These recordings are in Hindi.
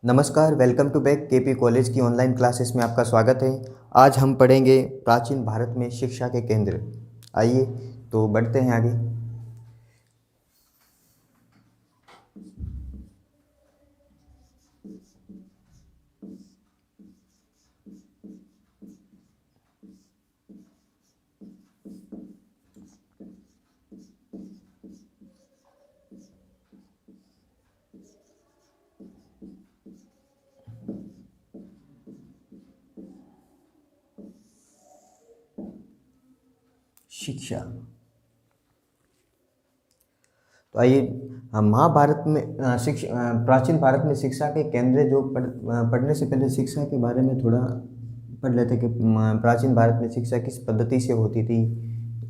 नमस्कार, welcome to back KP college की ऑनलाइन क्लासेस में आपका स्वागत है। आज हम पढ़ेंगे प्राचीन भारत में शिक्षा के केंद्र। आइए तो बढ़ते हैं आगे। शिक्षा। तो आइए हम महाभारत में प्राचीन भारत में शिक्षा के केंद्र जो पढ़ने से पहले शिक्षा के बारे में थोड़ा पढ़ लेते कि प्राचीन भारत में शिक्षा किस पद्धति से होती थी।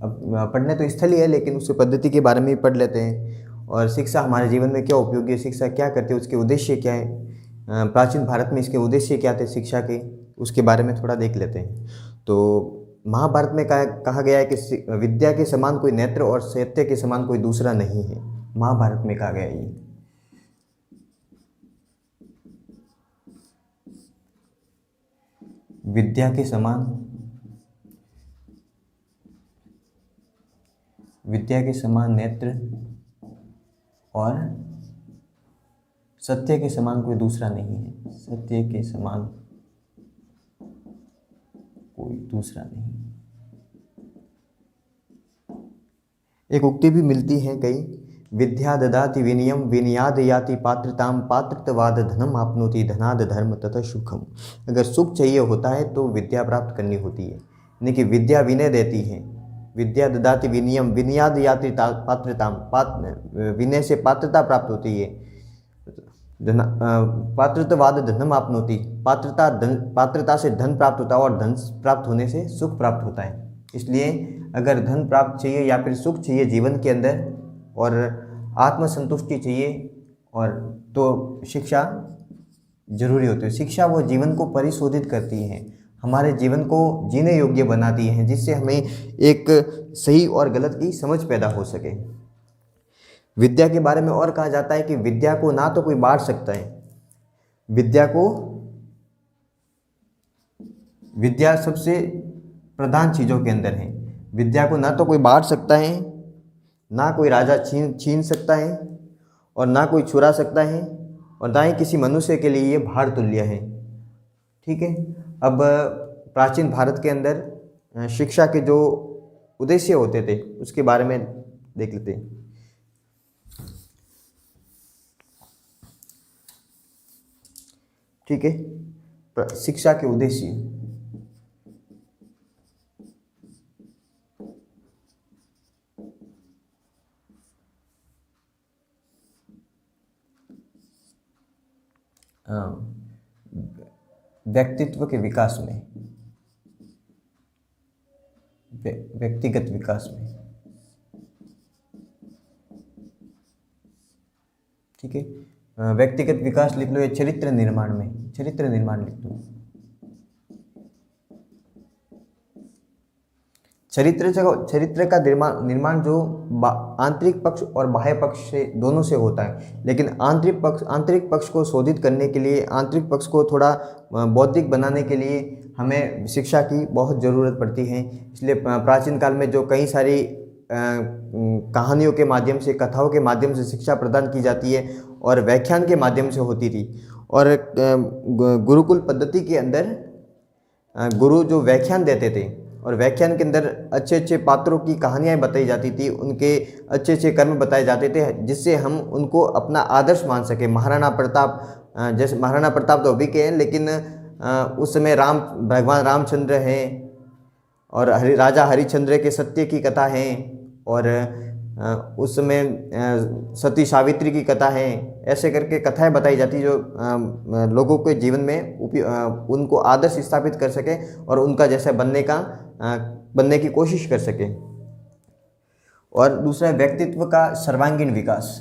अब पढ़ने तो स्थल ही है, लेकिन उस पद्धति के बारे में भी पढ़ लेते हैं। और शिक्षा हमारे जीवन में क्या उपयोगी है, शिक्षा क्या करती है, उसके उद्देश्य क्या है, प्राचीन भारत में इसके उद्देश्य क्या थे शिक्षा के, उसके बारे में थोड़ा देख लेते हैं। तो महाभारत में कहा गया है कि विद्या के समान कोई नेत्र और सत्य के समान कोई दूसरा नहीं है। महाभारत में कहा गया ये। विद्या के समान नेत्र और सत्य के समान कोई दूसरा नहीं है। सत्य के समान कोई दूसरा नहीं। एक उक्ति भी मिलती है कई, विद्या ददाति विनयम विनयाद याति पात्रताम पात्रत्वाद धनम आपनोति धनाद धर्म तथा सुखम। अगर सुख चाहिए होता है तो विद्या प्राप्त करनी होती है, यानी कि विद्या विनय देती है। विद्या ददाति विनयम विनयाद याति पात्रताम, विनय से पात्रता प्राप्त होती है। पात्रत्वाद धनम आपनोति, पात्रता से धन प्राप्त होता है और धन प्राप्त होने से सुख प्राप्त होता है। इसलिए अगर धन प्राप्त चाहिए या फिर सुख चाहिए जीवन के अंदर और आत्मसंतुष्टि चाहिए और तो शिक्षा जरूरी होती है। शिक्षा वो जीवन को परिशोधित करती है, हमारे जीवन को जीने योग्य बनाती है, जिससे हमें एक सही और गलत की समझ पैदा हो सके। विद्या के बारे में और कहा जाता है कि विद्या को ना तो कोई बांट सकता है, विद्या सबसे प्रधान चीज़ों के अंदर है। विद्या को ना तो कोई बांट सकता है, ना कोई राजा छीन सकता है और ना कोई चुरा सकता है, और ना ही किसी मनुष्य के लिए ये भार तुल्य है। ठीक है। अब प्राचीन भारत के अंदर शिक्षा के जो उद्देश्य होते थे उसके बारे में देख लेते हैं। ठीक है। शिक्षा के उद्देश्य, व्यक्तित्व के विकास में, व्यक्तिगत विकास में। ठीक है। व्यक्तिगत विकास लिख लो या चरित्र निर्माण में, चरित्र निर्माण लिख लो। चरित्र का निर्माण जो आंतरिक पक्ष और बाह्य पक्ष से दोनों से होता है, लेकिन आंतरिक पक्ष को शोधित करने के लिए, आंतरिक पक्ष को थोड़ा बौद्धिक बनाने के लिए हमें शिक्षा की बहुत ज़रूरत पड़ती है। इसलिए प्राचीन काल में जो कई सारी कहानियों के माध्यम से, कथाओं के माध्यम से शिक्षा प्रदान की जाती है और व्याख्यान के माध्यम से होती थी। और गुरुकुल पद्धति के अंदर गुरु जो व्याख्यान देते थे और व्याख्यान के अंदर अच्छे अच्छे पात्रों की कहानियाँ बताई जाती थी, उनके अच्छे अच्छे कर्म बताए जाते थे, जिससे हम उनको अपना आदर्श मान सके। महाराणा प्रताप, जैसे महाराणा प्रताप तो अभी के हैं, लेकिन उस समय भगवान रामचंद्र हैं और राजा हरिश्चंद्र के सत्य की कथा है, और उस समय सती सावित्री की कथा है। ऐसे करके कथाएं बताई जाती जो लोगों के जीवन में उनको आदर्श स्थापित कर सके और उनका जैसा बनने की कोशिश कर सके। और दूसरा व्यक्तित्व का सर्वांगीण विकास,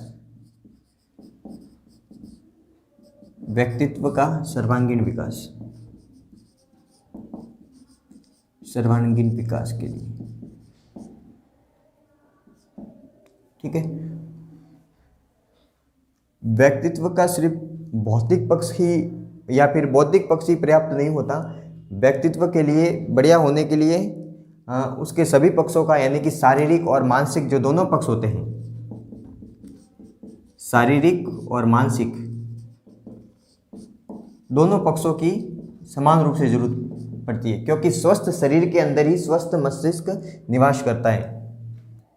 व्यक्तित्व का सर्वांगीण विकास के लिए। ठीक है। व्यक्तित्व का सिर्फ भौतिक पक्ष ही या फिर बौद्धिक पक्ष ही पर्याप्त नहीं होता। व्यक्तित्व के लिए बढ़िया होने के लिए उसके सभी पक्षों का यानी कि शारीरिक और मानसिक जो दोनों पक्ष होते हैं, शारीरिक और मानसिक दोनों पक्षों की समान रूप से जरूरत पड़ती है, क्योंकि स्वस्थ शरीर के अंदर ही स्वस्थ मस्तिष्क निवास करता है।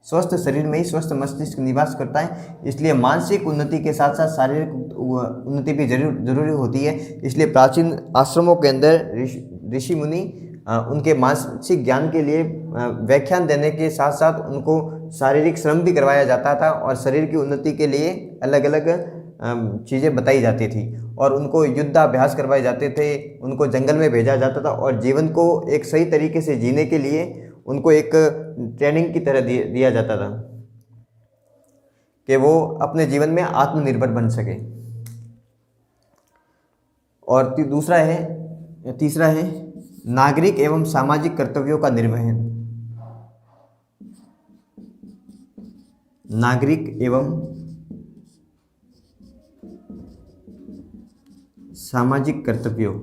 स्वस्थ शरीर में ही स्वस्थ मस्तिष्क निवास करता है, इसलिए मानसिक उन्नति के साथ साथ शारीरिक उन्नति भी जरूरी होती है। इसलिए प्राचीन आश्रमों के अंदर ऋषि मुनि उनके मानसिक ज्ञान के लिए व्याख्यान देने के साथ साथ उनको शारीरिक श्रम भी करवाया जाता था और शरीर की उन्नति के लिए अलग अलग चीज़ें बताई जाती थी और उनको युद्धाभ्यास करवाए जाते थे, उनको जंगल में भेजा जाता था और जीवन को एक सही तरीके से जीने के लिए उनको एक ट्रेनिंग की तरह दिया जाता था कि वो अपने जीवन में आत्मनिर्भर बन सके। और तीसरा है नागरिक एवं सामाजिक कर्तव्यों का निर्वहन। नागरिक एवं सामाजिक कर्तव्यों,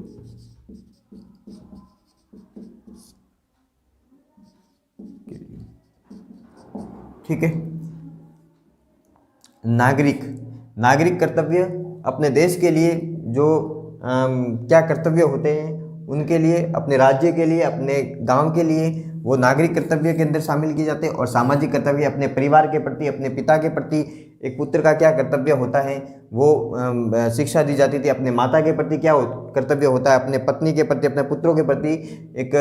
ठीक है। नागरिक कर्तव्य अपने देश के लिए जो क्या कर्तव्य होते हैं उनके लिए, अपने राज्य के लिए, अपने गांव के लिए, वो नागरिक कर्तव्य के अंदर शामिल किए जाते हैं। और सामाजिक कर्तव्य अपने परिवार के प्रति, अपने पिता के प्रति एक पुत्र का क्या कर्तव्य होता है वो शिक्षा दी जाती थी। अपने माता के प्रति क्या कर्तव्य होता है, अपने पत्नी के प्रति, अपने पुत्रों के प्रति एक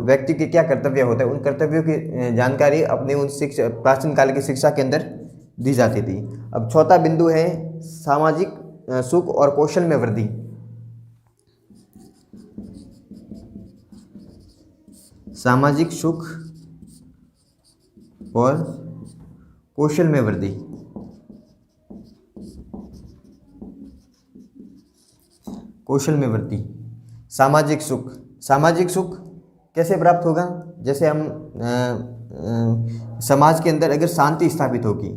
व्यक्ति के क्या कर्तव्य होता है, उन कर्तव्यों की जानकारी अपनी उन प्राचीन काल की शिक्षा के अंदर दी जाती थी। अब चौथा बिंदु है सामाजिक सुख और कौशल में वृद्धि। सामाजिक सुख और कौशल में वृद्धि। कौशल में वृद्धि। सामाजिक सुख कैसे प्राप्त होगा? जैसे हम समाज के अंदर अगर शांति स्थापित होगी,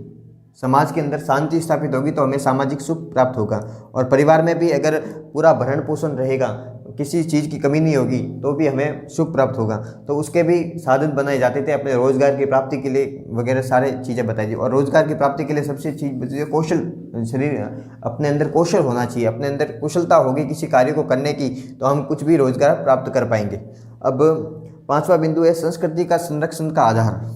तो हमें सामाजिक सुख प्राप्त होगा। और परिवार में भी अगर पूरा भरण पोषण रहेगा, किसी चीज़ की कमी नहीं होगी, तो भी हमें सुख प्राप्त होगा। तो उसके भी साधन बनाए जाते थे अपने रोजगार की प्राप्ति के लिए वगैरह सारे चीज़ें बताई थी। और रोजगार की प्राप्ति के लिए सबसे चीज़ कौशल, शरीर अपने अंदर कौशल होना चाहिए। अपने अंदर कुशलता होगी किसी कार्य को करने की तो हम कुछ भी रोजगार प्राप्त कर पाएंगे। अब पांचवा बिंदु है संस्कृति का संरक्षण का आधार।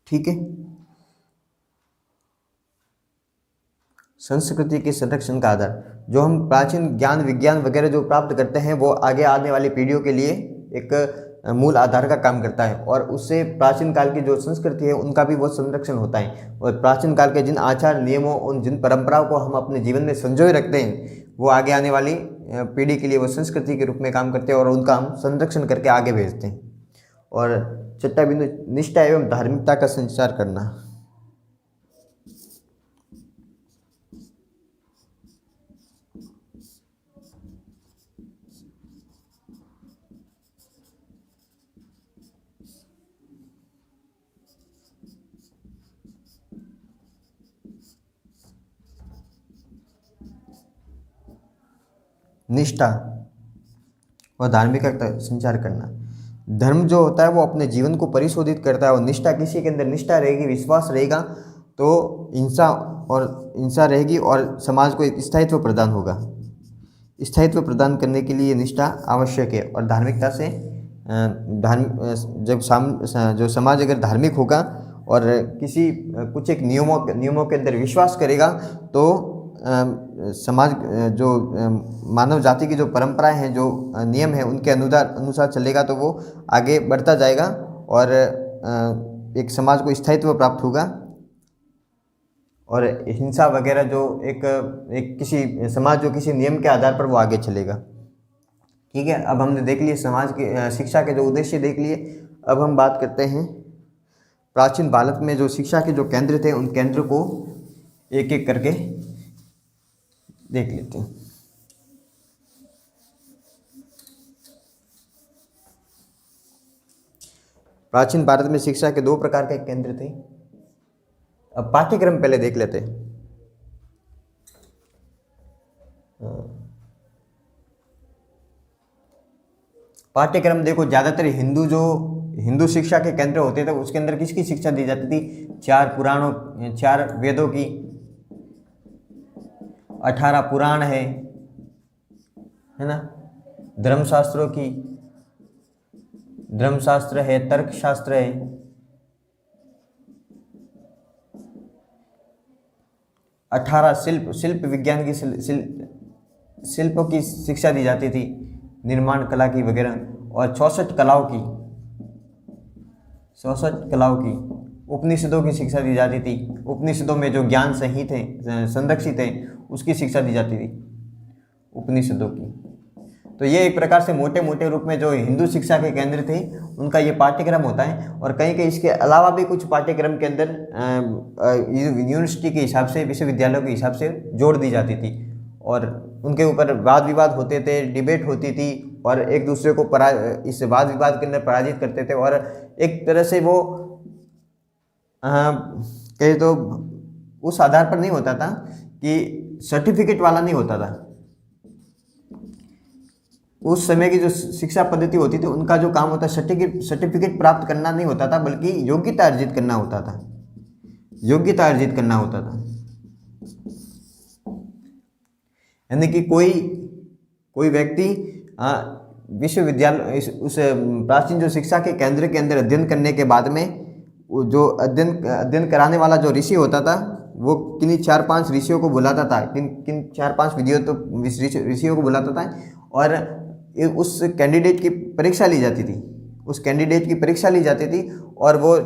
ठीक है, संस्कृति के संरक्षण का आधार। जो हम प्राचीन ज्ञान विज्ञान वगैरह जो प्राप्त करते हैं वो आगे आने वाली पीढ़ियों के लिए एक मूल आधार का काम करता है और उससे प्राचीन काल की जो संस्कृति है उनका भी वो संरक्षण होता है। और प्राचीन काल के जिन आचार नियमों और जिन परंपराओं को हम अपने जीवन में संजोए रखते हैं वो आगे आने वाली पीढ़ी के लिए वो संस्कृति के रूप में काम करते हैं और उनका हम संरक्षण करके आगे भेजते हैं। और छठा बिंदु निष्ठा एवं धार्मिकता का संचार करना। निष्ठा और धार्मिकता का संचार करना। धर्म जो होता है वो अपने जीवन को परिशोधित करता है और निष्ठा, किसी के अंदर निष्ठा रहेगी, विश्वास रहेगा तो हिंसा रहेगी और समाज को एक स्थायित्व प्रदान होगा। स्थायित्व प्रदान करने के लिए निष्ठा आवश्यक है। और धार्मिकता से जो समाज अगर धार्मिक होगा और कुछ एक नियमों के अंदर विश्वास करेगा तो समाज जो मानव जाति की जो परंपराएं हैं, जो नियम हैं, उनके अनुसार चलेगा तो वो आगे बढ़ता जाएगा और एक समाज को स्थायित्व प्राप्त होगा। और हिंसा वगैरह जो एक किसी समाज जो किसी नियम के आधार पर वो आगे चलेगा। ठीक है, अब हमने देख लिए समाज के शिक्षा के जो उद्देश्य देख लिए। अब हम बात करते हैं प्राचीन भारत में जो शिक्षा के जो केंद्र थे उन केंद्र को एक एक करके देख लेते हैं। प्राचीन भारत में शिक्षा के दो प्रकार के केंद्र थे। अब पाठ्यक्रम पहले देख लेते हैं। पाठ्यक्रम देखो, ज़्यादातर हिंदू शिक्षा के केंद्र होते थे, उसके अंदर किसकी शिक्षा दी जाती थी? 4 वेदों की, 18 पुराण है ना, धर्मशास्त्र है, तर्कशास्त्र है, 18 शिल्प विज्ञान की शिल्पों की शिक्षा दी जाती थी, निर्माण कला की वगैरह, और 64 कलाओं की उपनिषदों की शिक्षा दी जाती थी। उपनिषदों में जो ज्ञान संहित है, संरक्षित है, उसकी शिक्षा दी जाती थी उपनिषदों की। तो ये एक प्रकार से मोटे मोटे रूप में जो हिंदू शिक्षा के केंद्र थे उनका ये पाठ्यक्रम होता है। और कहीं कहीं इसके अलावा भी कुछ पाठ्यक्रम के अंदर यूनिवर्सिटी के हिसाब से, विश्वविद्यालयों के हिसाब से जोड़ दी जाती थी, और उनके ऊपर वाद विवाद होते थे, डिबेट होती थी, और एक दूसरे को इस वाद विवाद के अंदर पराजित करते थे। और एक तरह से वो कहे तो उस आधार पर नहीं होता था कि सर्टिफिकेट वाला नहीं होता था। उस समय की जो शिक्षा पद्धति होती थी उनका जो काम होता सर्टिफिकेट प्राप्त करना नहीं होता था, बल्कि योग्यता अर्जित करना होता था। यानी कि कोई व्यक्ति विश्वविद्यालय उस प्राचीन जो शिक्षा के केंद्र के अंदर अध्ययन करने के बाद में जो अध्ययन कराने वाला जो ऋषि होता था वो किन्हीं 4-5 ऋषियों को बुलाता था, किन 4-5 ऋषियों को बुलाता था, और उस कैंडिडेट की परीक्षा ली जाती थी। और वो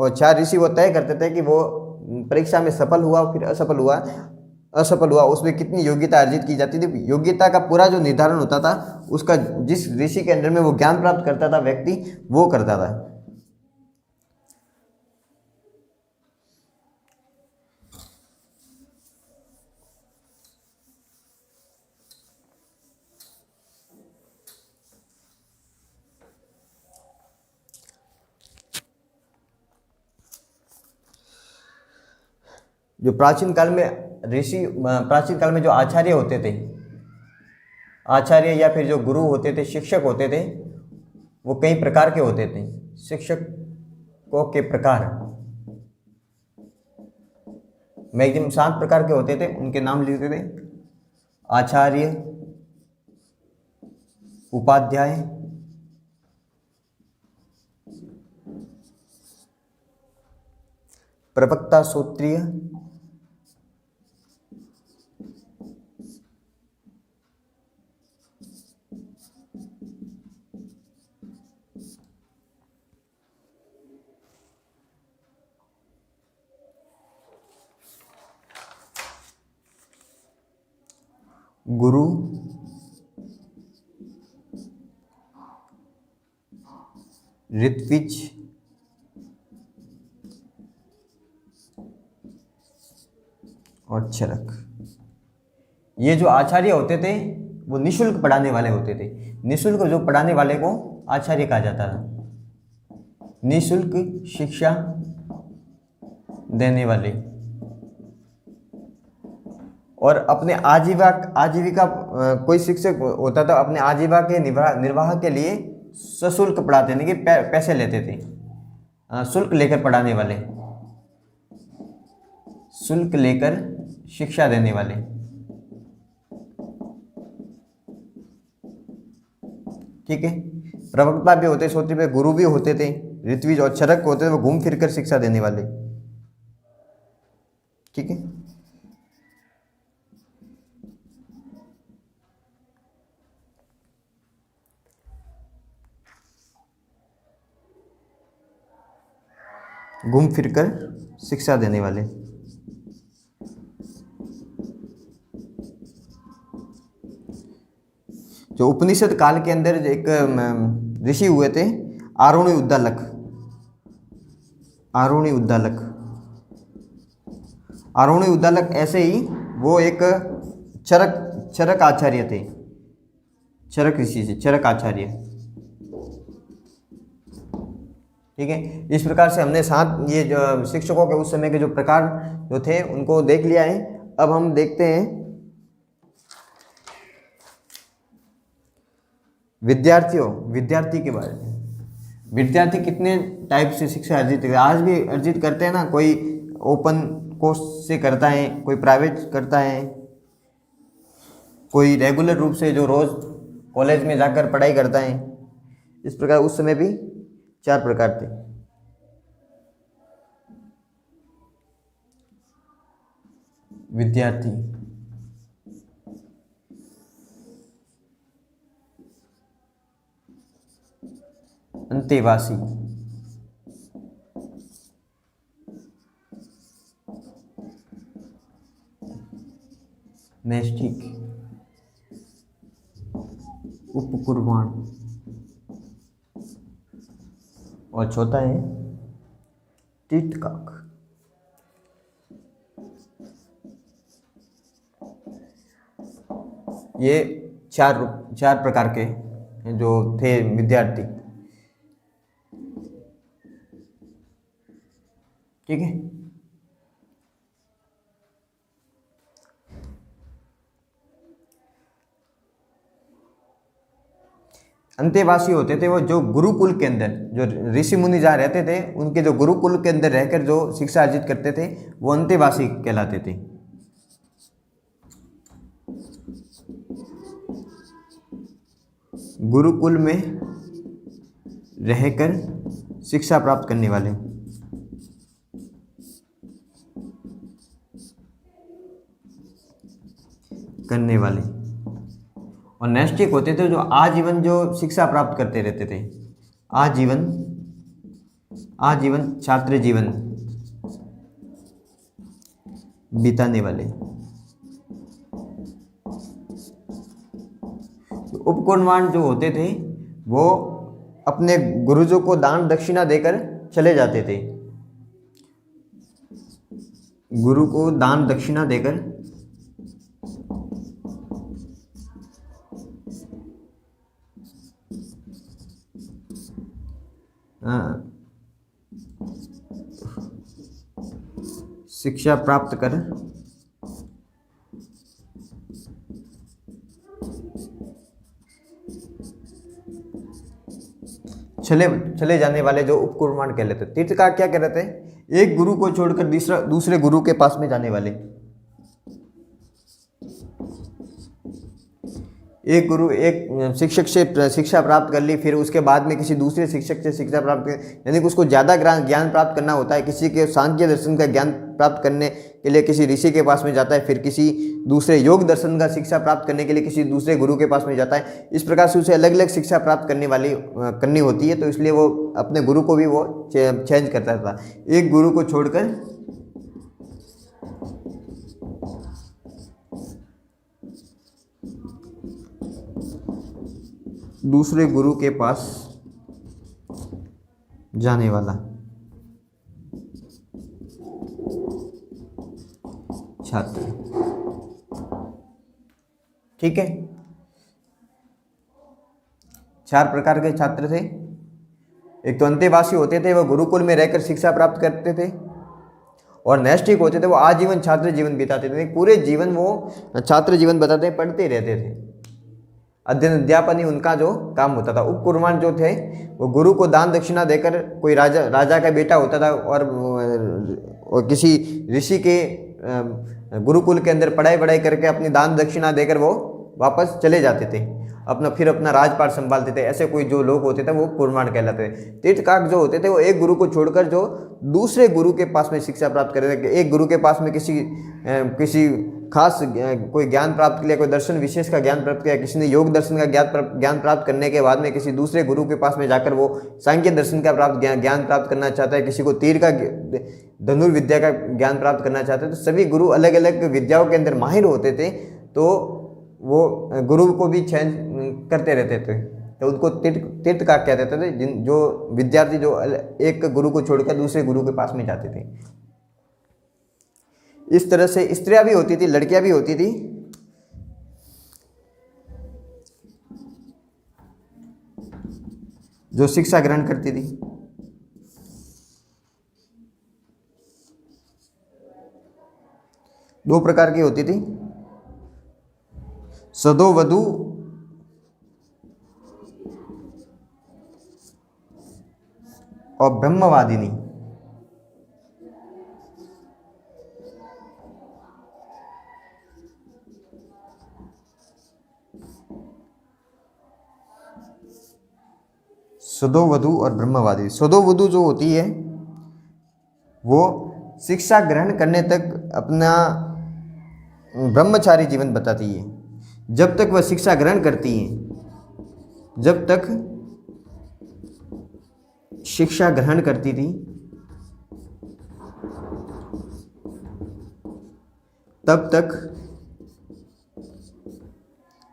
4 ऋषि वो तय करते थे कि वो परीक्षा में सफल हुआ फिर असफल हुआ, उसमें कितनी योग्यता अर्जित की जाती थी। योग्यता का पूरा जो निर्धारण होता था उसका जिस ऋषि के अंदर में वो ज्ञान प्राप्त करता था व्यक्ति, वो करता था। जो प्राचीन काल में जो आचार्य होते थे, आचार्य या फिर जो गुरु होते थे, शिक्षक होते थे, वो कई प्रकार के होते थे। शिक्षकों के प्रकार मैक्सिमम 7 प्रकार के होते थे, उनके नाम लिखते थे। आचार्य, उपाध्याय, प्रवक्ता, श्रोत्रिय, गुरु, ऋत्विज, और चरक। ये जो आचार्य होते थे वो निःशुल्क पढ़ाने वाले होते थे। निःशुल्क जो पढ़ाने वाले को आचार्य कहा जाता था। निःशुल्क शिक्षा देने वाले, और अपने आजीविका कोई शिक्षक होता था अपने आजीविका के निर्वाह के लिए सशुल्क पढ़ाते, यानी कि पैसे लेते थे। शुल्क लेकर पढ़ाने वाले, शुल्क लेकर शिक्षा देने वाले। ठीक है। प्रवक्ता भी होते, श्रोत्री पे गुरु भी होते थे, ऋत्विज और चरक होते थे, वो घूम फिर कर शिक्षा देने वाले। ठीक है। घूम फिरकर शिक्षा देने वाले। जो उपनिषद काल के अंदर एक ऋषि हुए थे, आरुणि उद्दालक। आरोणी उद्दालक ऐसे ही वो एक चरक आचार्य थे, चरक ऋषि से, चरक आचार्य। ठीक है, इस प्रकार से हमने 7 ये जो शिक्षकों के उस समय के जो प्रकार जो थे उनको देख लिया है। अब हम देखते हैं विद्यार्थी के बारे में। विद्यार्थी कितने टाइप से शिक्षा अर्जित करते हैं, आज भी अर्जित करते हैं ना। कोई ओपन कोर्स से करता है, कोई प्राइवेट करता है, कोई रेगुलर रूप से जो रोज कॉलेज में जाकर पढ़ाई करता है। इस प्रकार उस समय भी 4 प्रकार थे। विद्यार्थी, अंतेवासी, नैष्ठिक, उपकुर्बान और चौथा है तीर्थकाक। ये चार प्रकार के जो थे विद्यार्थी। ठीक है, अंतेवासी होते थे वो जो गुरुकुल के अंदर, जो ऋषि मुनि जहाँ रहते थे उनके जो गुरुकुल के अंदर रहकर जो शिक्षा अर्जित करते थे वो अंतेवासी कहलाते थे। गुरुकुल में रहकर शिक्षा प्राप्त करने वाले। और नैष्ठिक होते थे जो आजीवन जो शिक्षा प्राप्त करते रहते थे, आजीवन छात्र जीवन बिताने वाले। उपकुर्बान जो होते थे वो अपने गुरुजों को दान दक्षिणा देकर चले जाते थे, गुरु को दान दक्षिणा देकर शिक्षा प्राप्त कर चले जाने वाले जो उपकुर्बान कहलाते। तीर्थकार क्या कहते हैं? एक गुरु को छोड़कर दूसरे गुरु के पास में जाने वाले। एक गुरु एक शिक्षक से शिक्षा प्राप्त कर ली, फिर उसके बाद में किसी दूसरे शिक्षक से शिक्षा प्राप्त कर, यानी कि उसको ज़्यादा ज्ञान प्राप्त करना होता है। किसी के सांख्य दर्शन का ज्ञान प्राप्त करने के लिए किसी ऋषि के पास में जाता है, फिर किसी दूसरे योग दर्शन का शिक्षा प्राप्त करने के लिए किसी दूसरे गुरु के पास में जाता है। इस प्रकार से उसे अलग अलग शिक्षा प्राप्त करनी होती है, तो इसलिए वो अपने गुरु को भी वो चेंज करता था। एक गुरु को छोड़कर दूसरे गुरु के पास जाने वाला छात्र। ठीक है, 4 प्रकार के छात्र थे। एक तो अंतेवासी होते थे, वो गुरुकुल में रहकर शिक्षा प्राप्त करते थे। और नैष्ठिक होते थे, वो आजीवन छात्र जीवन बिताते थे, पूरे जीवन वो छात्र जीवन बताते पढ़ते रहते थे। अध्ययन अध्यापन ही उनका जो काम होता था। उपकुर्बान जो थे वो गुरु को दान दक्षिणा देकर, कोई राजा का बेटा होता था और किसी ऋषि के गुरुकुल के अंदर पढ़ाई करके अपनी दान दक्षिणा देकर वो वापस चले जाते थे, फिर अपना राजपाट संभालते थे। ऐसे कोई जो लोग होते थे वो कुर्बान कहलाते थे। तीर्थकाक जो होते थे वो एक गुरु को छोड़कर जो दूसरे गुरु के पास में शिक्षा प्राप्त करते थे। एक गुरु के पास में किसी खास कोई ज्ञान प्राप्त किया, कोई दर्शन विशेष का ज्ञान प्राप्त किया, किसी ने योग दर्शन का ज्ञान प्राप्त करने के बाद में किसी दूसरे गुरु के पास में जाकर वो सांख्य दर्शन का ज्ञान प्राप्त करना चाहता है, किसी को तीर का धनुर्विद्या का ज्ञान प्राप्त करना चाहते थे। तो सभी गुरु अलग अलग विद्याओं के अंदर माहिर होते थे, तो वो गुरु को भी चेंज करते रहते थे, तो उनको तीर्थकाक कहते थे, जो विद्यार्थी जो एक गुरु को छोड़कर दूसरे गुरु के पास में जाते थे। इस तरह से स्त्रियां भी होती थी, लड़कियां भी होती थी जो शिक्षा ग्रहण करती थी। दो प्रकार की होती थी, सदो वधु और ब्रह्मवादिनी। सदो वधु और ब्रह्मवादी। सदो वधु जो होती है वो शिक्षा ग्रहण करने तक अपना ब्रह्मचारी जीवन बताती है। जब तक वह शिक्षा ग्रहण करती हैं, जब तक शिक्षा ग्रहण करती थी तब तक,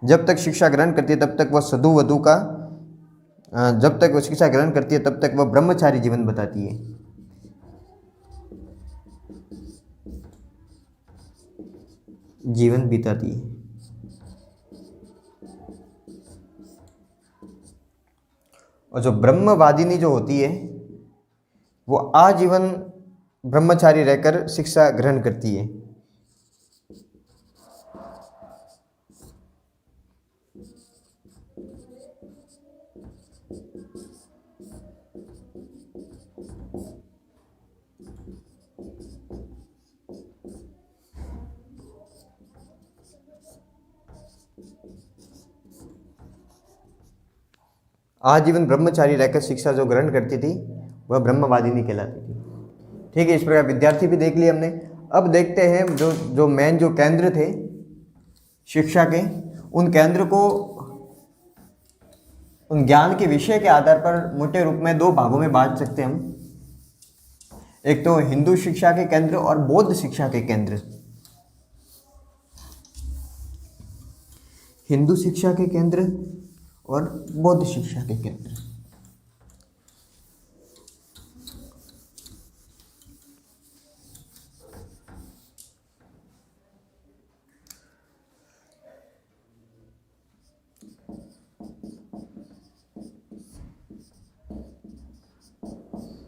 जब तक शिक्षा ग्रहण करती है तब तक वह सदु वधु का, जब तक वह शिक्षा ग्रहण करती है तब तक वह ब्रह्मचारी जीवन बताती है। जीवन बिताती है। और जो ब्रह्मवादिनी जो होती है वो आजीवन ब्रह्मचारी रहकर शिक्षा ग्रहण करती है। आजीवन ब्रह्मचारी रहकर शिक्षा जो ग्रहण करती थी वह ब्रह्मवादिनी कहलाती थी। ठीक है, इस प्रकार विद्यार्थी भी देख लिए हमने। अब देखते हैं जो जो मेन जो केंद्र थे शिक्षा के, उन केंद्र को उन ज्ञान के विषय के आधार पर मोटे रूप में दो भागों में बांट सकते हैं हम। एक तो हिंदू शिक्षा के केंद्र और बौद्ध शिक्षा के केंद्र। हिंदू शिक्षा के केंद्र और बौद्ध शिक्षा के केंद्र।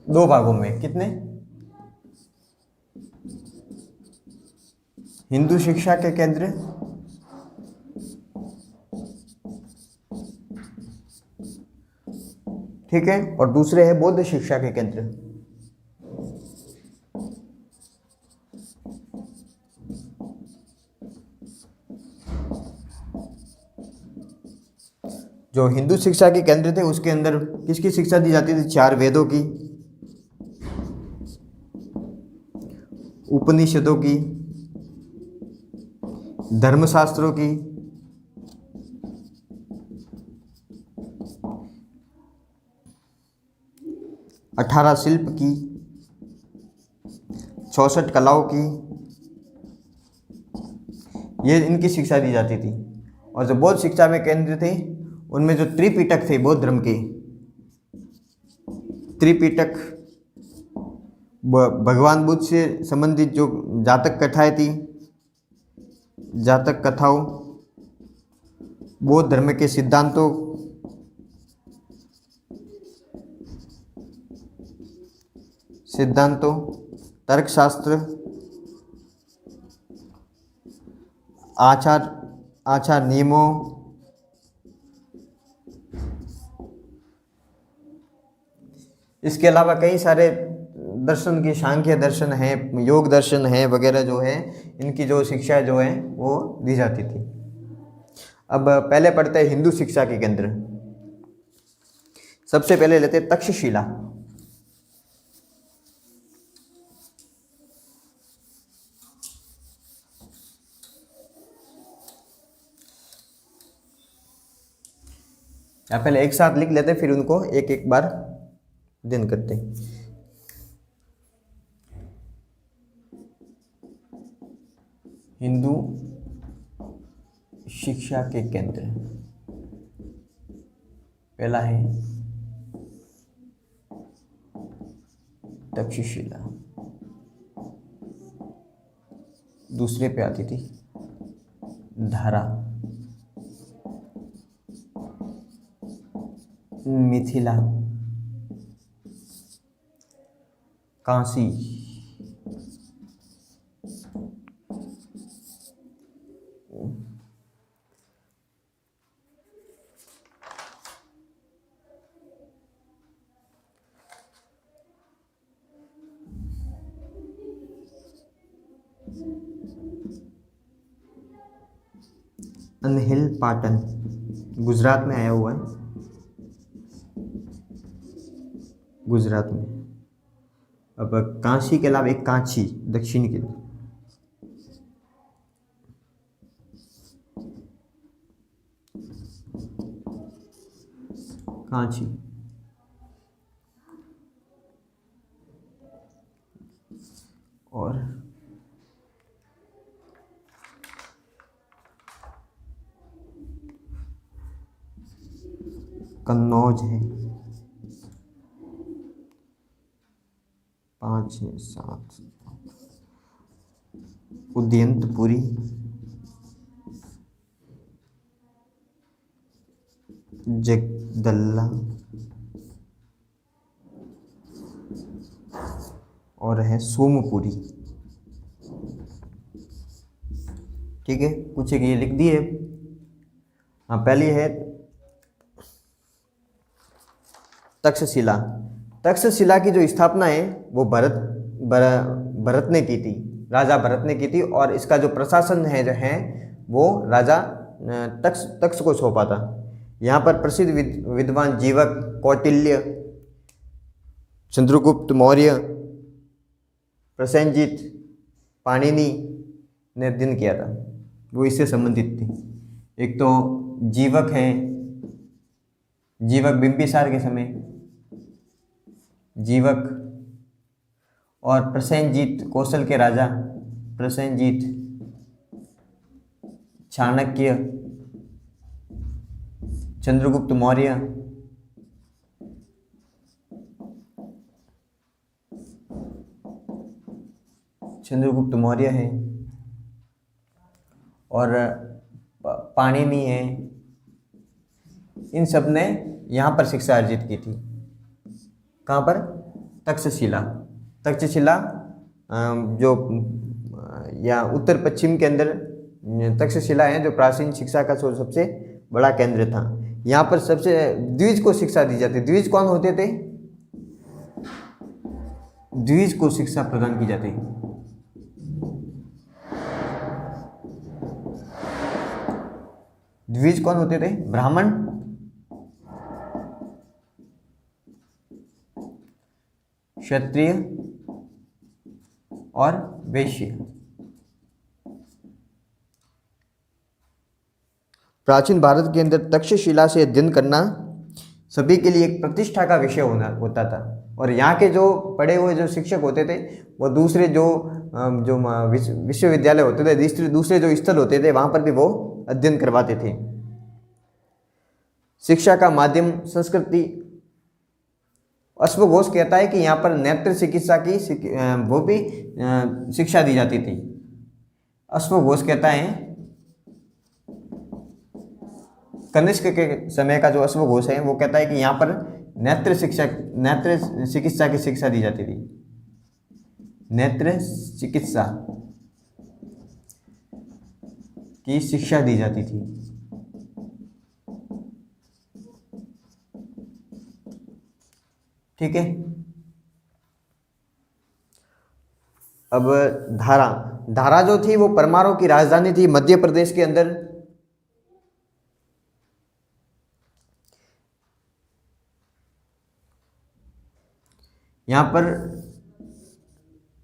दो भागों में, कितने? हिंदू शिक्षा के केंद्र ठीक है, और दूसरे है बौद्ध शिक्षा के केंद्र। जो हिंदू शिक्षा के केंद्र थे उसके अंदर किसकी शिक्षा दी जाती थी? चार वेदों की, उपनिषदों की, धर्मशास्त्रों की, 18 शिल्प की, 64 कलाओं की, ये इनकी शिक्षा दी जाती थी। और जो बौद्ध शिक्षा में केंद्र थे उनमें जो त्रिपिटक थे बौद्ध धर्म के, त्रिपिटक भगवान बुद्ध से संबंधित जो जातक कथाएं थी, जातक कथाओं, बौद्ध धर्म के सिद्धांतों, तर्कशास्त्र, आचार नियमों, इसके अलावा कई सारे दर्शन की, सांख्य दर्शन है, योग दर्शन है वगैरह जो है, इनकी जो शिक्षा जो है वो दी जाती थी। अब पहले पढ़ते हैं हिंदू शिक्षा के केंद्र। सबसे पहले लेते हैं तक्षशिला। या पहले एक साथ लिख लेते फिर उनको एक एक बार अध्ययन करते हैं। हिंदू शिक्षा के केंद्र, पहला है तक्षशिला। दूसरे पे आती थी धारा। मिथिला, काशी, अनहिल पाटन गुजरात में आया हुआ है, गुजरात में। अब काशी के अलावा एक कांची दक्षिण के, कांची, और कन्नौज है, 5 6 7, उदयंतपुरी, जगदल्ला, और है सोमपुरी। ठीक है, कुछ एक ये लिख दिए। हाँ, पहली है तक्षशिला। तक्षशिला की जो स्थापना है वो भरत ने की थी, राजा भरत ने की थी, और इसका जो प्रशासन है वो राजा तक्ष को सौंपा था। यहाँ पर प्रसिद्ध विद्वान जीवक, कौटिल्य, चंद्रगुप्त मौर्य, प्रसेनजीत, पाणिनि ने अध्ययन किया था, वो इससे संबंधित थी। एक तो जीवक है, जीवक बिंबिसार के समय, जीवक, और प्रसेनजीत कौशल के राजा, प्रसेनजीत, चाणक्य, चंद्रगुप्त मौर्य, चंद्रगुप्त मौर्य है, और पाणिनि है। इन सब ने यहाँ पर शिक्षा अर्जित की थी। कहाँ पर? तक्षशिला। तक्षशिला जो या उत्तर पश्चिम के अंदर तक्षशिला है, जो प्राचीन शिक्षा का सबसे बड़ा केंद्र था। यहाँ पर सबसे द्विज को शिक्षा दी जाती। द्विज कौन होते थे? द्विज को शिक्षा प्रदान की जाती। द्विज कौन होते थे? ब्राह्मण, क्षत्रिय और वैश्य। प्राचीन भारत के अंदर तक्षशिला से अध्ययन करना सभी के लिए एक प्रतिष्ठा का विषय होता था। और यहाँ के जो पढ़े हुए जो शिक्षक होते थे वो दूसरे जो विश्वविद्यालय होते थे, दूसरे जो स्थल होते थे, वहाँ पर भी वो अध्ययन करवाते थे। शिक्षा का माध्यम संस्कृति। अश्वघोष कहता है कि यहाँ पर नेत्र चिकित्सा की वो भी शिक्षा दी जाती थी। अश्वघोष कहता है, कनिष्क के समय का जो अश्वघोष है वो कहता है कि यहाँ पर नेत्र चिकित्सा की शिक्षा दी जाती थी। नेत्र चिकित्सा की शिक्षा दी जाती थी। ठीक है। अब धारा जो थी वो परमारों की राजधानी थी मध्य प्रदेश के अंदर। यहाँ पर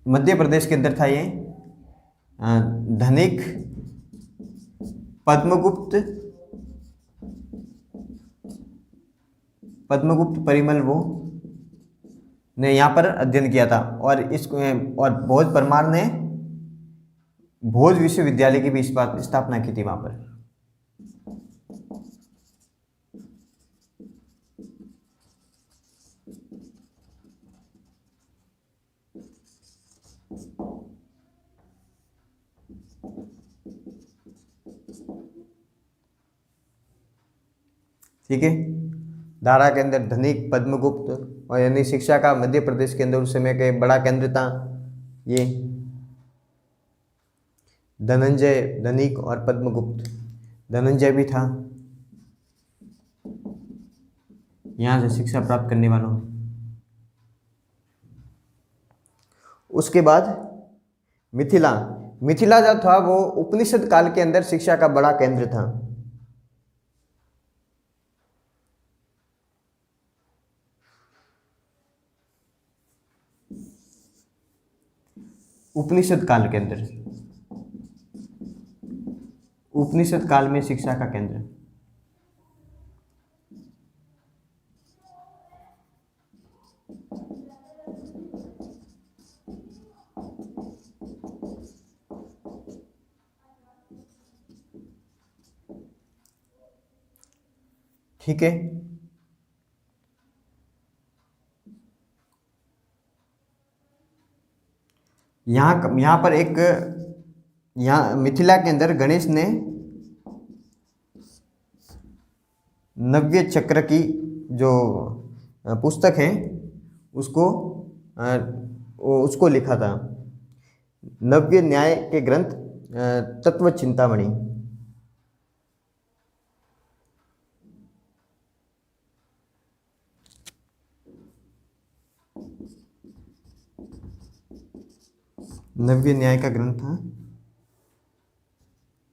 मध्य प्रदेश के अंदर था ये। धनिक पद्मगुप्त परिमल वो ने यहाँ पर अध्ययन किया था। और भोज परमार ने भोज विश्वविद्यालय की भी स्थापना की थी वहाँ पर। ठीक है। दारा के अंदर धनिक, पद्मगुप्त, और यानी शिक्षा का मध्य प्रदेश के अंदर उस समय के बड़ा केंद्र था ये धनंजय, धनिक और पद्मगुप्त। धनंजय भी था यहाँ से शिक्षा प्राप्त करने वालों में। उसके बाद मिथिला, मिथिला जो था वो उपनिषद काल के अंदर शिक्षा का बड़ा केंद्र था। उपनिषद काल के अंदर, उपनिषद काल में शिक्षा का केंद्र। ठीक है। यहाँ पर एक, यहाँ मिथिला के अंदर गणेश ने नव्य चक्र की जो पुस्तक है उसको लिखा था। नव्य न्याय के ग्रंथ तत्व चिंतामणि। नव्य न्याय का ग्रंथ था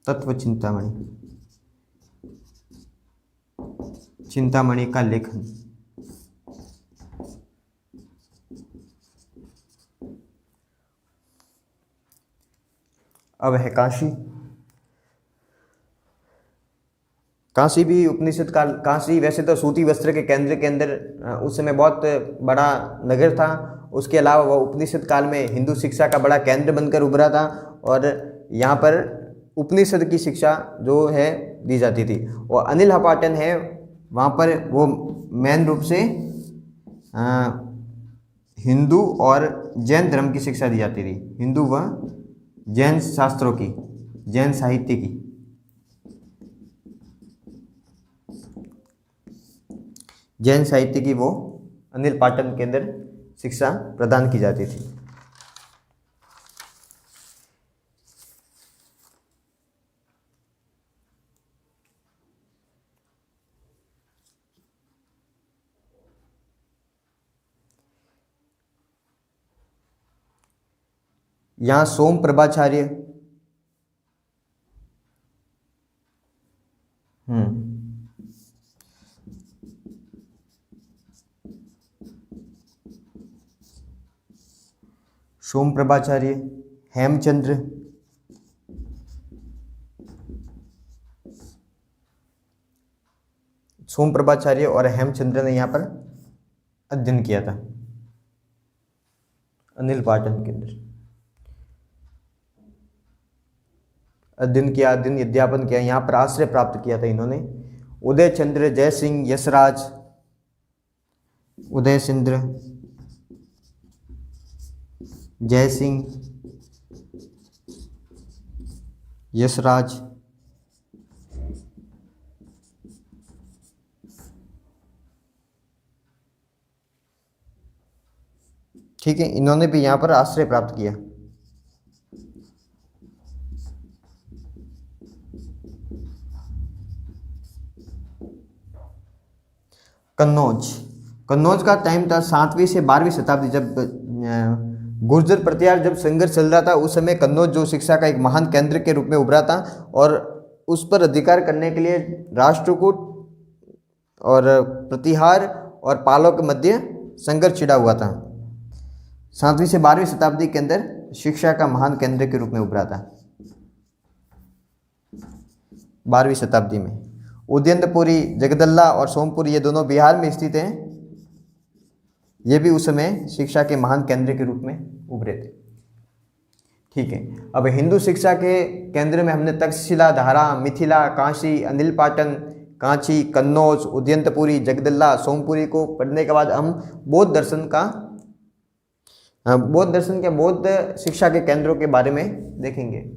तत्व चिंतामणि, चिंतामणि का लेखन। अब है काशी। काशी भी उपनिषद काल, काशी वैसे तो सूती वस्त्र के केंद्र के अंदर उस समय बहुत बड़ा नगर था। उसके अलावा वह उपनिषद काल में हिंदू शिक्षा का बड़ा केंद्र बनकर उभरा था और यहाँ पर उपनिषद की शिक्षा जो है दी जाती थी। और अनिल हपाटन है, वहाँ पर वो मेन रूप से हिंदू और जैन धर्म की शिक्षा दी जाती थी, हिंदू व जैन शास्त्रों की, जैन साहित्य की। जैन साहित्य की वो अनिल पाटन के अंदर शिक्षा प्रदान की जाती थी। यहाँ सोम प्रभाचार्य, सोम प्रभाचार्य, हेमचंद्र, सोम प्रभाचार्य और हेमचंद्र ने यहाँ पर अध्ययन किया था अनिल पाटन के अंदर। अध्ययन किया, अध्ययन अध्यापन किया, यहाँ पर आश्रय प्राप्त किया था इन्होंने। उदय चंद्र, जय सिंह, यशराज, उदय चंद्र, जय सिंह, यशराज, ठीक है, इन्होंने भी यहाँ पर आश्रय प्राप्त किया। कन्नौज, कन्नौज का टाइम था 7वीं से 12वीं शताब्दी, जब गुर्जर प्रतिहार जब संघर्ष चल रहा था उस समय कन्नौज जो शिक्षा का एक महान केंद्र के रूप में उभरा था और उस पर अधिकार करने के लिए राष्ट्रकूट और प्रतिहार और पालों के मध्य संघर्ष छिड़ा हुआ था। 7वीं से 12वीं शताब्दी के अंदर शिक्षा का महान केंद्र के रूप में उभरा था। 12वीं शताब्दी में उदयंतपुरी, जगदल्ला और सोमपुर ये दोनों बिहार में स्थित हैं। ये भी उस समय शिक्षा के महान केंद्र के रूप में उभरे थे। ठीक है, अब हिंदू शिक्षा के केंद्र में हमने तक्षशिला, धारा, मिथिला, काशी, अनिल पाटन, कांची, कन्नौज, उदयंतपुरी, जगदल्ला, सोमपुरी को पढ़ने के बाद हम बौद्ध दर्शन के बौद्ध शिक्षा के केंद्रों के बारे में देखेंगे।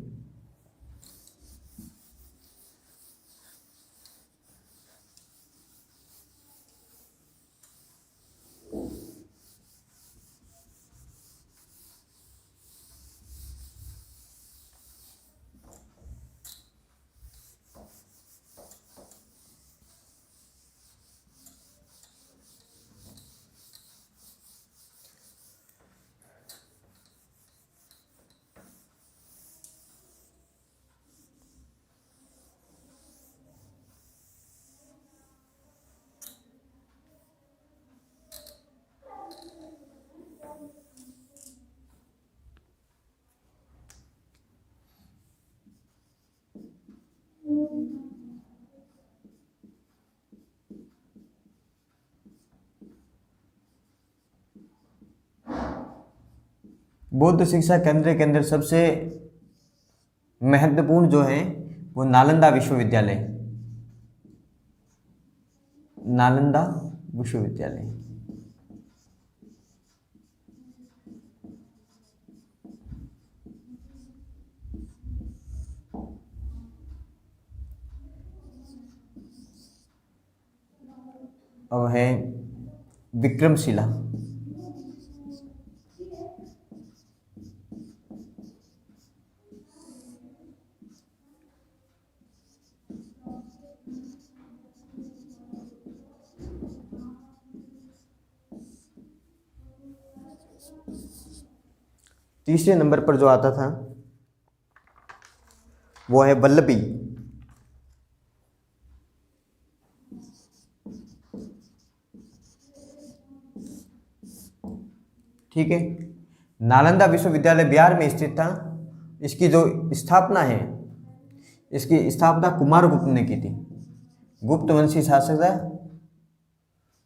बौद्ध शिक्षा केंद्र के अंदर सबसे महत्वपूर्ण जो है वो नालंदा विश्वविद्यालय, नालंदा विश्वविद्यालय। अब है विक्रमशिला। तीसरे नंबर पर जो आता था वो है वल्लभी। ठीक है, नालंदा विश्वविद्यालय बिहार में स्थित था। इसकी जो स्थापना है, इसकी स्थापना कुमारगुप्त ने की थी। गुप्त वंशी शासक था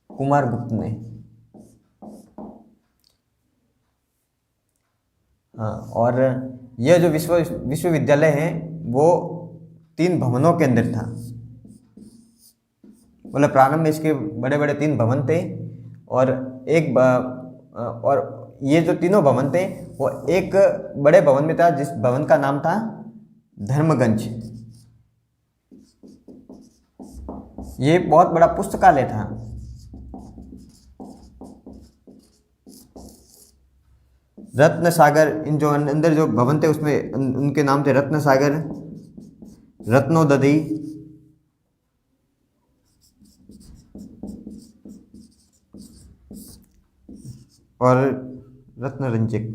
कुमारगुप्त ने। हाँ, और यह जो विश्वविद्यालय है वो 3 भवनों के अंदर था। मतलब प्रारंभ में इसके बड़े बड़े 3 भवन थे, और और ये जो तीनों भवन थे वो एक बड़े भवन में था, जिस भवन का नाम था धर्मगंज। ये बहुत बड़ा पुस्तकालय था। रत्न सागर, इन जो अंदर जो भवन थे उसमें उनके नाम थे रत्न सागर, रत्नोदधि, और रत्नरंजक।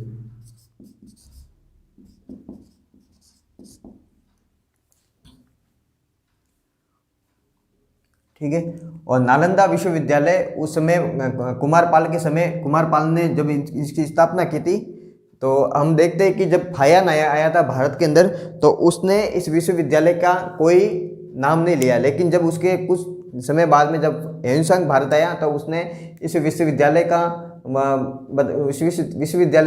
ठीक है, और नालंदा विश्वविद्यालय उस समय कुमारपाल ने जब इसकी स्थापना की थी, तो हम देखते हैं कि जब फायान आया था भारत के अंदर, तो उसने इस विश्वविद्यालय का कोई नाम नहीं लिया। लेकिन जब उसके कुछ समय बाद में जब ह्वेनसांग भारत आया, तो उसने इस विश्वविद्यालय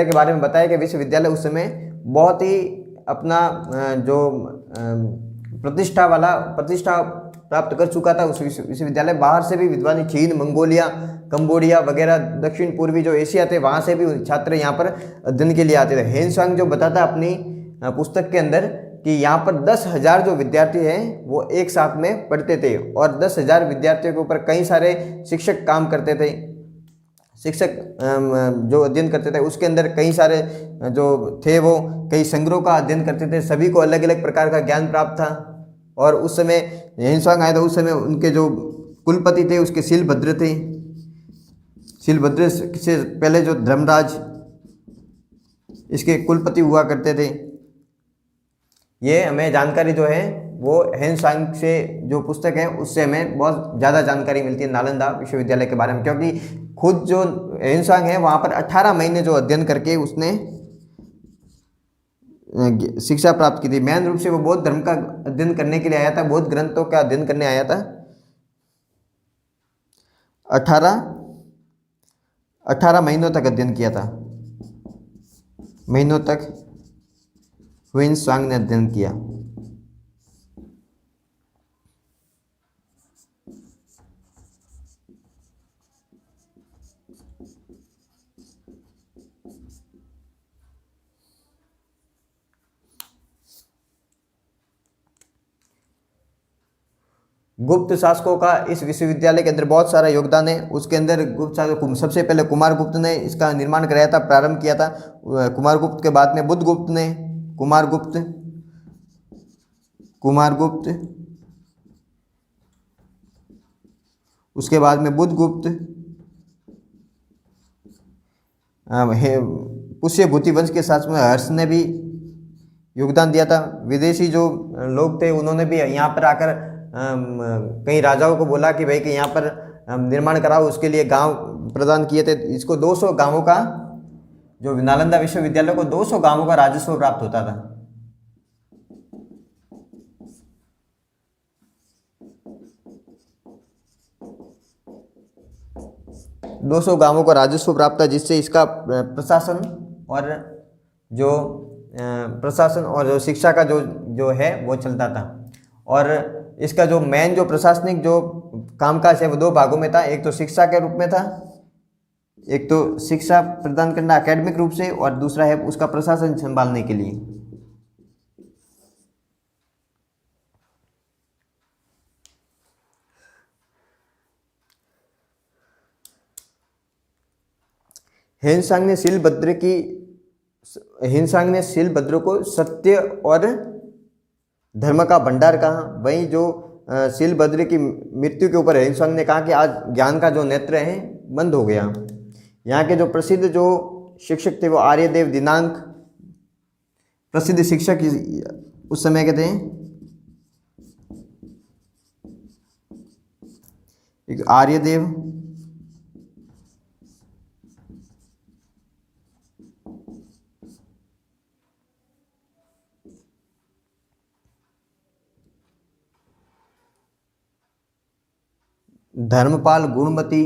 के बारे में बताया कि विश्वविद्यालय उस समय बहुत ही अपना जो प्रतिष्ठा प्राप्त कर चुका था। उस विश्वविद्यालय बाहर से भी विद्वान, चीन, मंगोलिया, कंबोडिया वगैरह दक्षिण पूर्वी जो एशिया थे वहाँ से भी छात्र यहाँ पर अध्ययन के लिए आते थे। ह्वेनसांग जो बताता अपनी पुस्तक के अंदर कि यहाँ पर 10,000 जो विद्यार्थी हैं वो एक साथ में पढ़ते थे, और 10,000 विद्यार्थियों के ऊपर कई सारे शिक्षक काम करते थे। शिक्षक जो अध्ययन करते थे उसके अंदर कई सारे जो थे वो कई संग्रहों का अध्ययन करते थे। सभी को अलग अलग प्रकार का ज्ञान प्राप्त था। और उस समय ह्वेनसांग आया था, उस समय उनके जो कुलपति थे उसके शीलभद्र थे। शीलभद्र से पहले जो धर्मराज इसके कुलपति हुआ करते थे। ये हमें जानकारी जो है वो ह्वेनसांग से जो पुस्तक है उससे हमें बहुत ज़्यादा जानकारी मिलती है नालंदा विश्वविद्यालय के बारे में, क्योंकि खुद जो ह्वेनसांग है वहाँ पर 18 महीने जो अध्ययन करके उसने शिक्षा प्राप्त की थी। मेन रूप से वो बौद्ध धर्म का अध्ययन करने के लिए आया था, बौद्ध ग्रंथों का अध्ययन करने आया था। 18 महीनों तक अध्ययन किया था। महीनों तक ह्वेनसांग ने अध्ययन किया। गुप्त शासकों का इस विश्वविद्यालय के अंदर बहुत सारा योगदान है। उसके अंदर गुप्त शासक सबसे पहले कुमारगुप्त ने इसका निर्माण कराया था, प्रारंभ किया था। कुमारगुप्त के बाद में बुद्धगुप्त ने, कुमारगुप्त उसके बाद में बुद्धगुप्त, पुष्यभूति वंश के साथ में हर्ष ने भी योगदान दिया था। विदेशी जो लोग थे उन्होंने भी यहाँ पर आकर कई राजाओं को बोला कि भाई कि यहाँ पर निर्माण कराओ, उसके लिए गांव प्रदान किए थे। इसको 200 गांवों का, जो नालंदा विश्वविद्यालय को 200 गांवों का राजस्व प्राप्त होता था। 200 गांवों को राजस्व प्राप्त था, जिससे इसका प्रशासन और जो जो शिक्षा का जो जो है वो चलता था। और इसका जो मेन जो प्रशासनिक जो कामकाज है वो दो भागों में था। एक तो शिक्षा के रूप में था, एक तो शिक्षा प्रदान करना एकेडमिक रूप से, और दूसरा है उसका प्रशासन संभालने के लिए। हिंसांग ने शीलभद्र को सत्य और धर्म का भंडार कहा। वहीं जो शीलभद्र की मृत्यु के ऊपर हिंसांग ने कहा कि आज ज्ञान का जो नेत्र है बंद हो गया। यहाँ के जो प्रसिद्ध जो शिक्षक थे वो आर्यदेव दिनांक प्रसिद्ध शिक्षक उस समय के थे। एक आर्यदेव धर्मपाल गुणमती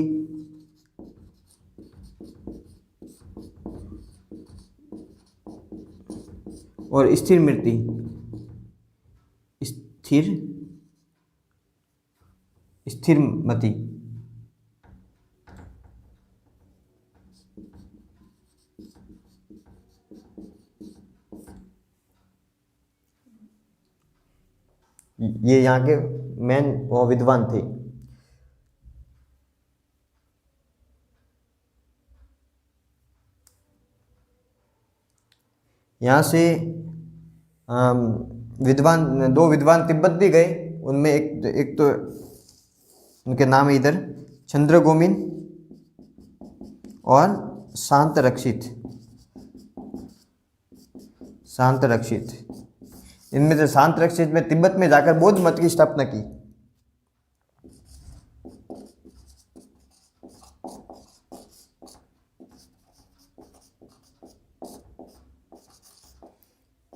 और स्थिरमती ये यहाँ के मेन वो विद्वान थे। यहाँ से दो विद्वान तिब्बत भी गए। उनमें एक तो उनके नाम है इधर चंद्रगोमिन और शांत रक्षित। इनमें से शांत रक्षित में तिब्बत में जाकर बौद्ध मत की स्थापना की।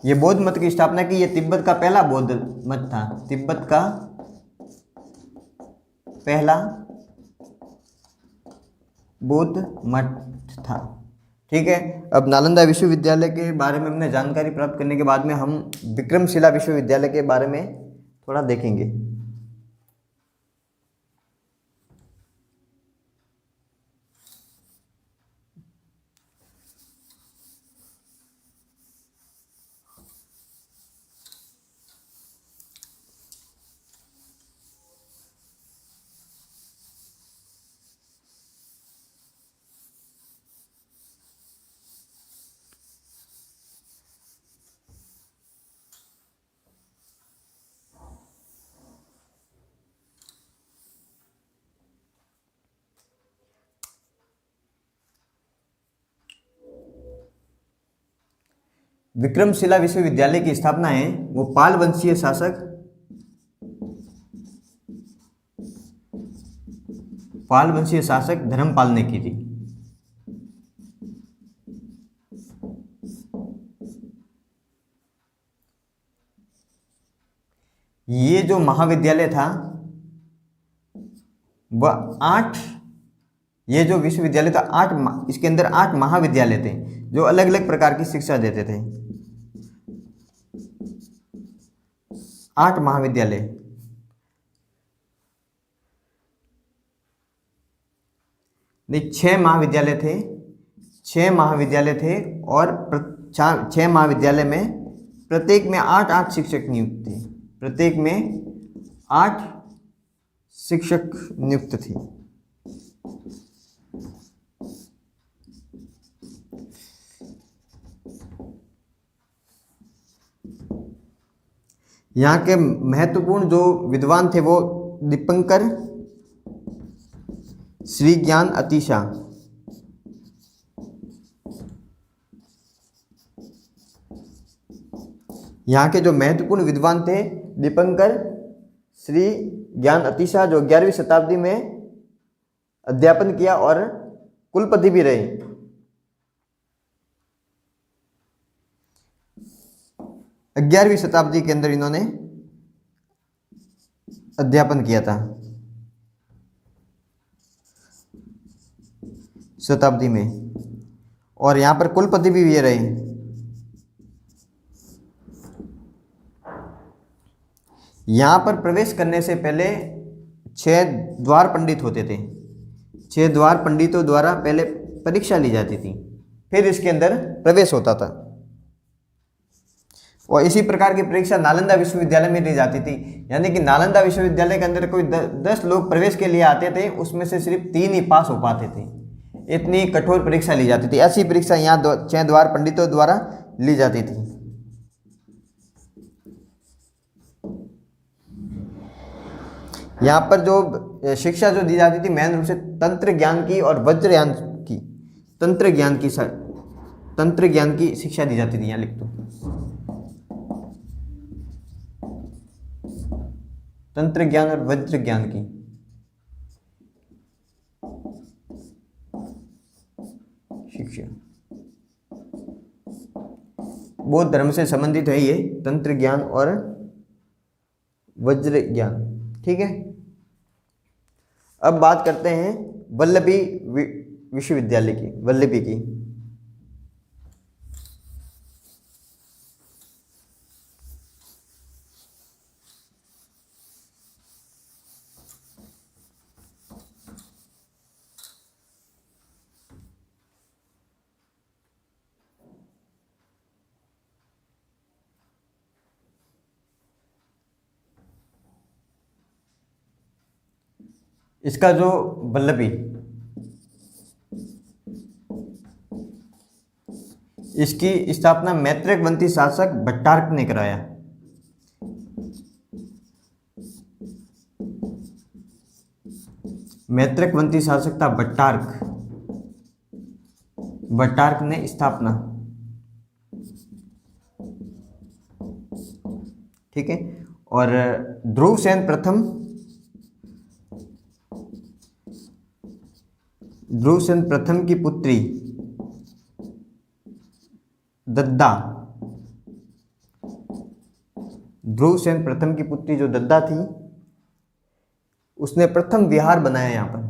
ये बौद्ध मत की स्थापना की। ये तिब्बत का पहला बौद्ध मत था। तिब्बत का पहला बौद्ध मठ था। ठीक है। अब नालंदा विश्वविद्यालय के बारे में हमने जानकारी प्राप्त करने के बाद में हम विक्रमशिला विश्वविद्यालय के बारे में थोड़ा देखेंगे। विक्रमशिला विश्वविद्यालय की स्थापना है वो पाल वंशीय शासक धर्मपाल ने की थी। ये जो महाविद्यालय था वह ये जो विश्वविद्यालय था इसके अंदर 8 महाविद्यालय थे जो अलग अलग प्रकार की शिक्षा देते थे। 8 महाविद्यालय। नहीं, 6 महाविद्यालय थे। 6 महाविद्यालय थे और 6 महाविद्यालय में प्रत्येक में 8 शिक्षक नियुक्त थे। प्रत्येक में 8 शिक्षक नियुक्त थे। यहाँ के महत्वपूर्ण जो विद्वान थे वो दीपंकर, श्री ज्ञान अतिशा, यहाँ के जो महत्वपूर्ण विद्वान थे दीपंकर, श्री ज्ञान अतिशा, जो 11वीं शताब्दी में अध्यापन किया और कुलपति भी रहे। ग्यारहवीं शताब्दी के अंदर इन्होंने अध्यापन किया था। शताब्दी में, और यहाँ पर कुलपति भी ये रहे। यहाँ पर प्रवेश करने से पहले 6 द्वार पंडित होते थे। 6 द्वार पंडितों द्वारा पहले परीक्षा ली जाती थी, फिर इसके अंदर प्रवेश होता था। और इसी प्रकार की परीक्षा नालंदा विश्वविद्यालय में ली जाती थी, यानी कि नालंदा विश्वविद्यालय के अंदर कोई 10 लोग प्रवेश के लिए आते थे, उसमें से सिर्फ 3 ही पास हो पाते थे। इतनी कठोर परीक्षा ली जाती थी। ऐसी परीक्षा यहाँ 6 द्वार पंडितों द्वारा ली जाती थी। यहाँ पर जो शिक्षा जो दी जाती थी मेन रूप से तंत्र ज्ञान की और वज्र ज्ञान की, तंत्र ज्ञान की शिक्षा दी जाती थी। यहाँ लिख दो, तंत्र ज्ञान और वज्र ज्ञान की शिक्षा। बौद्ध धर्म से संबंधित है ये तंत्र ज्ञान और वज्र ज्ञान। ठीक है, अब बात करते हैं वल्लभी विश्वविद्यालय की, वल्लभी की। इसका जो वल्लभी, इसकी स्थापना मैत्रेय वंशी शासक भट्टार्क ने कराया। मैत्रेय वंशी शासक था भट्टार्क, भट्टार्क ने स्थापना। ठीक है, और ध्रुवसेन प्रथम की पुत्री दद्दा, ध्रुवसेन प्रथम की पुत्री जो दद्दा थी, उसने प्रथम विहार बनाया यहां पर।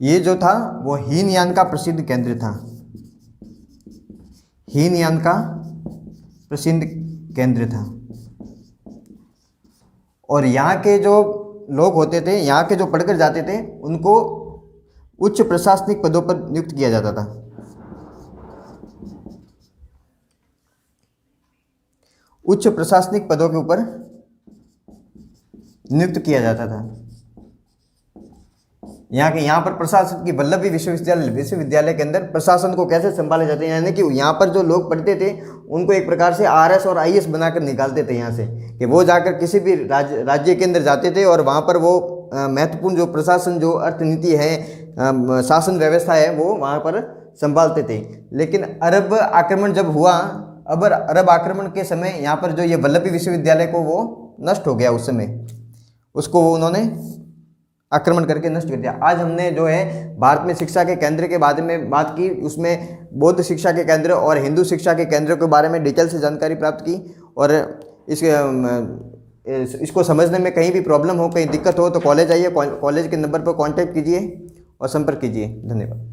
ये जो था वो हीनयान का प्रसिद्ध केंद्र था, हीनयान का प्रसिद्ध केंद्र था। और यहाँ के जो लोग होते थे, यहाँ के जो पढ़कर जाते थे, उनको उच्च प्रशासनिक पदों पर नियुक्त किया जाता था। उच्च प्रशासनिक पदों के ऊपर नियुक्त किया जाता था। यहाँ पर प्रशासन की वल्लभी विश्वविद्यालय के अंदर प्रशासन को कैसे संभाले जाते हैं, यानी कि यहाँ पर जो लोग पढ़ते थे उनको एक प्रकार से RS और IS बनाकर निकालते थे यहाँ से, कि वो जाकर किसी भी राज्य के अंदर जाते थे और वहाँ पर वो महत्वपूर्ण जो प्रशासन, जो अर्थनीति है, शासन व्यवस्था है, वो वहाँ पर संभालते थे। लेकिन अरब आक्रमण जब हुआ, अरब आक्रमण के समय यहाँ पर जो ये वल्लभी विश्वविद्यालय को वो नष्ट हो गया, उस समय उसको वो उन्होंने आक्रमण करके नष्ट कर दिया। आज हमने जो है भारत में शिक्षा के केंद्र के बारे में बात की, उसमें बौद्ध शिक्षा के केंद्र और हिंदू शिक्षा के केंद्र के बारे में डिटेल से जानकारी प्राप्त की। और इसको समझने में कहीं भी प्रॉब्लम हो, कहीं दिक्कत हो तो कॉलेज आइए, कॉलेज के नंबर पर कांटेक्ट कीजिए और संपर्क कीजिए। धन्यवाद।